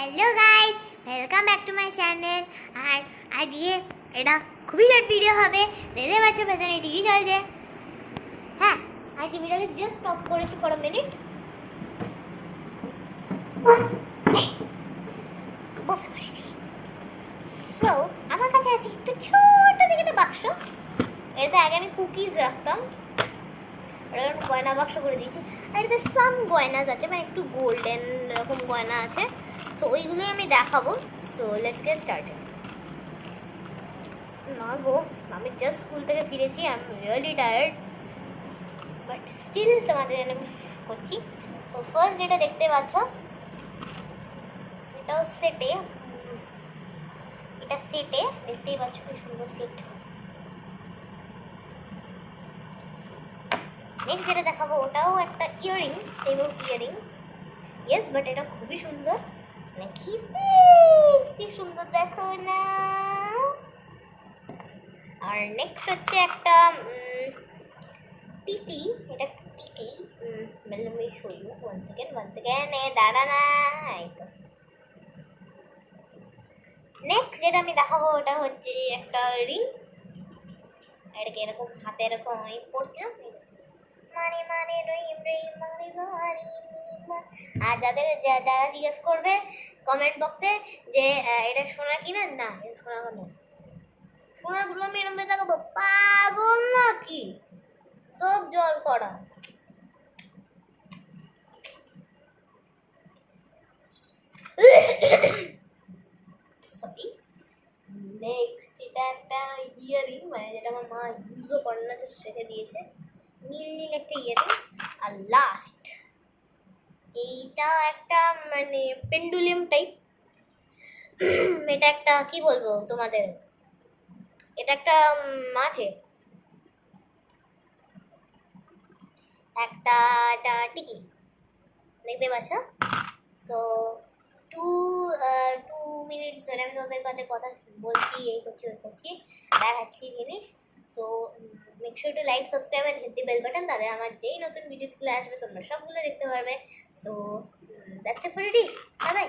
Hello guys, welcome back to my channel. আর আজকে এটা খুবই শর্ট ভিডিও হবে। দেখতে পাচ্ছ পেছনে টিভি চলছে। হ্যাঁ, আর টিভিটাকে জাস্ট স্টপ করেছি ফর আ মিনিট। বসে পড়েছি। সো আমার কাছে আছে একটু ছোট থেকে একটা বাক্স। এটাতে আগে আমি কুকিজ রাখতাম, ওটা গয়না বাক্স করে দিয়েছি। আর এটাতে সাম গয়নাস আছে, মানে একটু গোল্ডেন এরকম গয়না আছে। সো ওইগুলোই আমি দেখাবো। So let's get started. না গো, আমি জাস্ট স্কুল থেকে ফিরেছি। I am really tired, but still তোমাদের জন্য আমি করছি। সো ফার্স্ট যেটা দেখতে পাচ্ছ, এটাও সেটে, এটা সেটে দেখতেই পাচ্ছ কি সুন্দর সেট। নেক্সট যেটা দেখাবো ওটাও একটা earrings, table earrings. Yes, but এটা খুবই সুন্দর। নাকি কি সুন্দর দেখো না। আর নেক্সট হচ্ছে একটা টিকলি। এটা একটা টিকলি। let me show you one second এ দাঁড়া না। নেক্সট যেটা আমি দেখাবো ওটা হচ্ছে একটা রিং। এটাকে এরকম হাতে এরকম আমি পড়ছিলাম। মানে মানে রিম রিম মানে মানে। আর যারা জিজ্ঞেস করবে কমেন্ট বক্সে যে এটা সোনা কিনা, না এটা সোনা না। সোনাগুলো আমি এরকম দেখাবো, পাগল নাকি? সব জল করা। সরি। নেক্সট এটা একটা ইয়ারিং, মানে যেটা আমার মা ইউজও করে না, জাস্ট রেখে দিয়েছে। নীল নীল একটা ইয়ারিং। আর লাস্ট এইটা একটা মানে পেন্ডুলিয়াম টাইপ। এটা একটা কি বলবো তোমাদের, এটা একটা আছে একটা এটা টিকি দেখতে পাচ্ছ। সো টু মিনিটস ধরে আমি তোমাদের কাছে কথা বলছি, এই করছি ওই করছি, দেখাচ্ছি জিনিস। So make sure to like, subscribe and hit the bell button, তাহলে আমার যেই নতুন ভিডিওসগুলো আসবে তোমরা সবগুলো দেখতে পারবে। So that's it for today. Bye bye.